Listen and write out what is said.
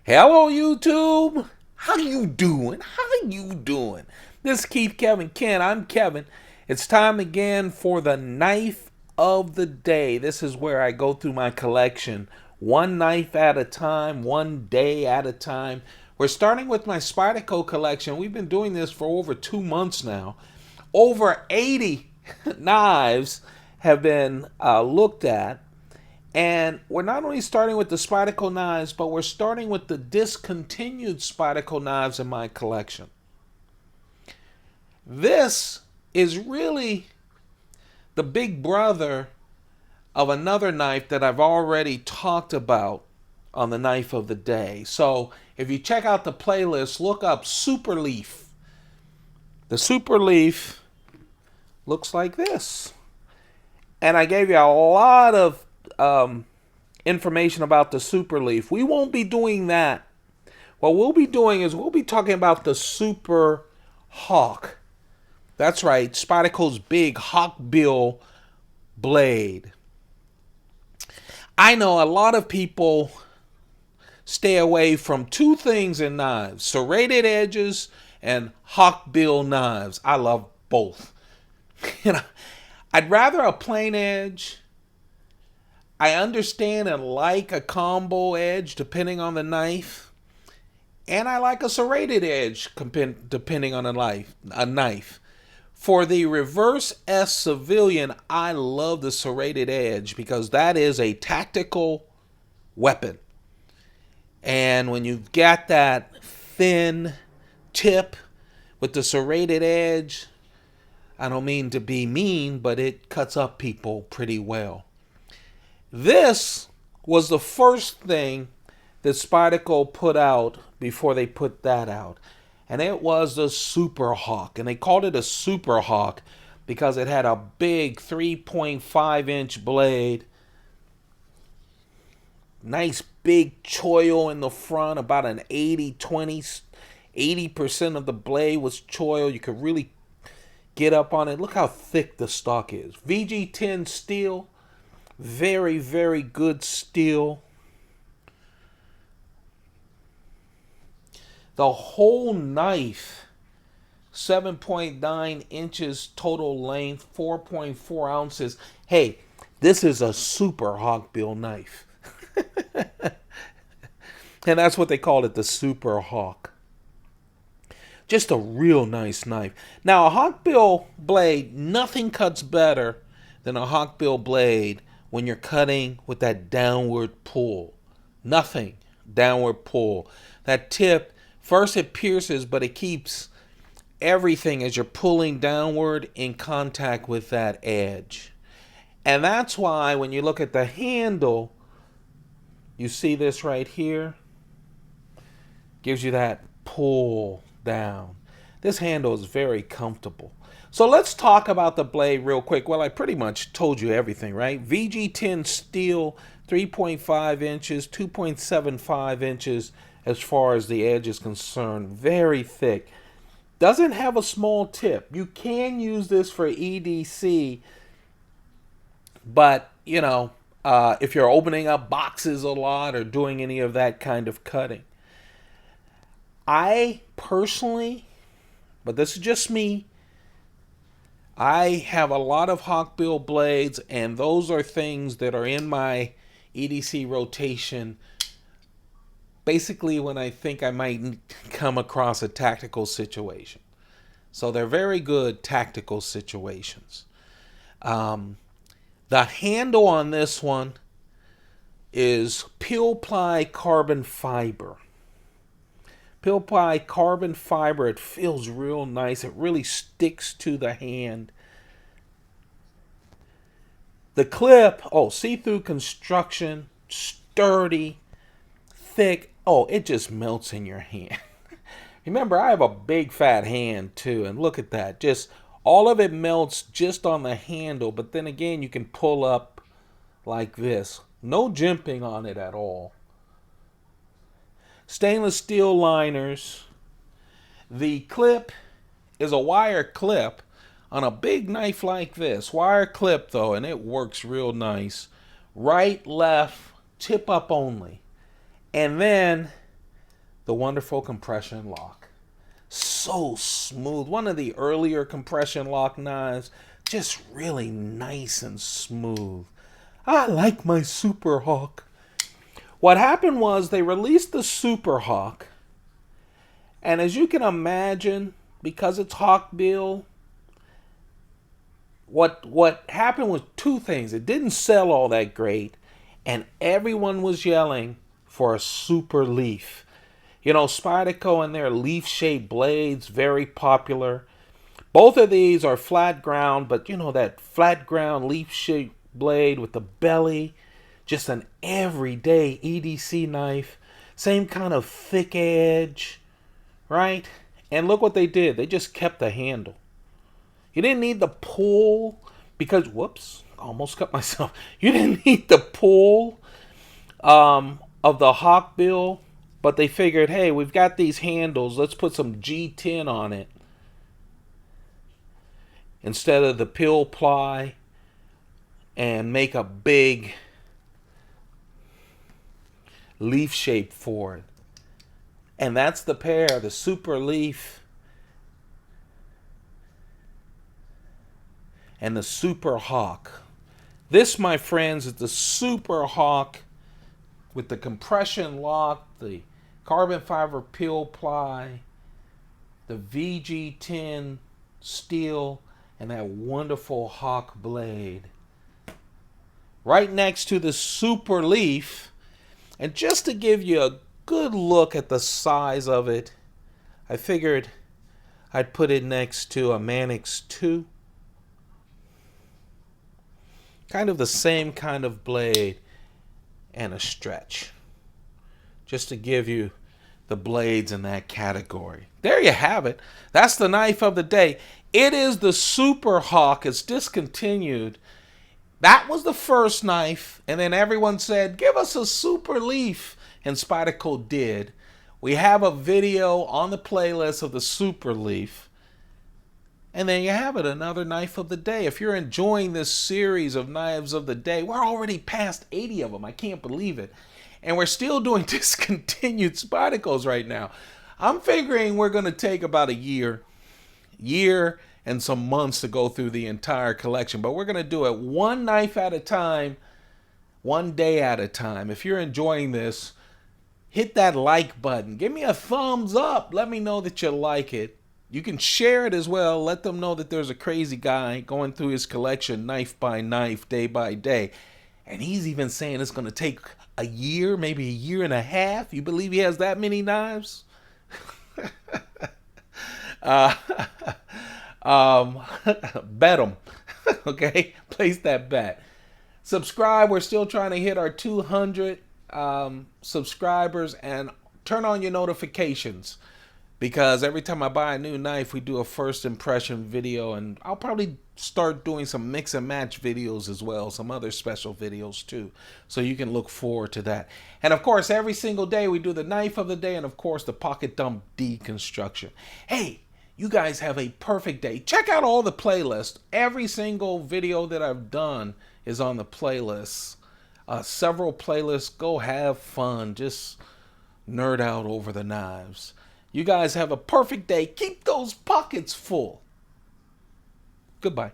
Hello, YouTube. How you doing? How you doing? This is Keith Kevin Ken. I'm Kevin. It's time again for the knife of the day. This is where I go through my collection, one knife at a time, one day at a time. We're starting with my Spyderco collection. We've been doing this for over 2 months now. Over 80 knives have been looked at. And we're not only starting with the Spyderco knives, but we're starting with the discontinued Spyderco knives in my collection. This is really the big brother of another knife that I've already talked about on the knife of the day. So if you check out the playlist, look up Super Leaf. The Super Leaf looks like this. And I gave you a lot of information about the Super Leaf. We won't be doing that. What we'll be doing is we'll be talking about the Super Hawk. That's right, Spyderco's big hawk bill blade. I know a lot of people stay away from two things in knives: serrated edges and hawk bill knives. I love both. You know, I'd rather a plain edge. I understand and like a combo edge depending on the knife. And I like a serrated edge depending on a knife. For the reverse S civilian, I love the serrated edge because that is a tactical weapon. And when you've got that thin tip with the serrated edge, I don't mean to be mean, but it cuts up people pretty well. This was the first thing that Spyderco put out before they put that out. And it was the SuperHawk. And they called it a SuperHawk because it had a big 3.5-inch blade. Nice big choil in the front, about an 80-20. 80% of the blade was choil. You could really get up on it. Look how thick the stock is. VG10 steel. Very, very good steel. The whole knife, 7.9 inches total length, 4.4 ounces. Hey, this is a super hawk bill knife. And that's what they called it, the Super Hawk. Just a real nice knife. Now, a hawkbill blade, nothing cuts better than a hawkbill blade when you're cutting with that downward pull. Nothing. Downward pull. That tip, first it pierces, but it keeps everything as you're pulling downward in contact with that edge. And that's why when you look at the handle, you see this right here? Gives you that pull down. This handle is very comfortable. So let's talk about the blade real quick. Well, I pretty much told you everything, right? VG10 steel, 3.5 inches, 2.75 inches as far as the edge is concerned. Very thick. Doesn't have a small tip. You can use this for EDC, but, you know, if you're opening up boxes a lot or doing any of that kind of cutting. I personally, but this is just me, I have a lot of hawkbill blades, and those are things that are in my EDC rotation basically when I think I might come across a tactical situation. So they're very good tactical situations. The handle on this one is peel ply carbon fiber. Peel ply carbon fiber. It feels real nice. It really sticks to the hand. The clip, see-through construction, sturdy, thick. Oh, it just melts in your hand. Remember, I have a big fat hand too, and look at that. Just all of it melts just on the handle, but then again, you can pull up like this. No jimping on it at all. Stainless steel liners. The clip is a wire clip on a big knife like this. Wire clip though, and it works real nice. Right, left, tip up only. And then the wonderful compression lock. So smooth. One of the earlier compression lock knives, just really nice and smooth. I like my SuperHawk. What happened was they released the SuperHawk, and as you can imagine, because it's Hawkbill, what happened was two things. It didn't sell all that great, and everyone was yelling for a super leaf. You know, Spyderco and their leaf-shaped blades, very popular. Both of these are flat ground, but you know, that flat ground leaf-shaped blade with the belly, just an everyday EDC knife. Same kind of thick edge, right? And look what they did. They just kept the handle. You didn't need the pull because, whoops, almost cut myself. You didn't need the pull of the Hawkbill, but they figured, hey, we've got these handles. Let's put some G10 on it instead of the pill ply and make a big leaf shape for it. And that's the pair, the Super Leaf and the SuperHawk. This, my friends, is the SuperHawk with the compression lock, the carbon fiber pill ply, the VG10 steel, and that wonderful Hawk blade. Right next to the Super Leaf, and just to give you a good look at the size of it, I figured I'd put it next to a Manix 2. Kind of the same kind of blade and a stretch. Just to give you the blades in that category. There you have it. That's the knife of the day. It is the SuperHawk. It's discontinued. That was the first knife, and then everyone said, give us a Super Leaf, and Spyderco did. We have a video on the playlist of the Super Leaf. And there you have it, another knife of the day. If you're enjoying this series of knives of the day, we're already past 80 of them. I can't believe it. And we're still doing discontinued Spydercos right now. I'm figuring we're going to take about a year and some months to go through the entire collection. But we're going to do it one knife at a time, one day at a time. If you're enjoying this, hit that like button. Give me a thumbs up. Let me know that you like it. You can share it as well. Let them know that there's a crazy guy going through his collection knife by knife, day by day. And he's even saying it's going to take a year, maybe a year and a half. You believe he has that many knives? Bet them. Okay? Place that bet. Subscribe. We're still trying to hit our 200 subscribers. And turn on your notifications. Because every time I buy a new knife, we do a first impression video. And I'll probably start doing some mix and match videos as well. Some other special videos too. So you can look forward to that. And of course, every single day we do the knife of the day. And of course, the pocket dump deconstruction. Hey, you guys have a perfect day. Check out all the playlists. Every single video that I've done is on the playlist. Several playlists. Go have fun. Just nerd out over the knives. You guys have a perfect day. Keep those pockets full. Goodbye.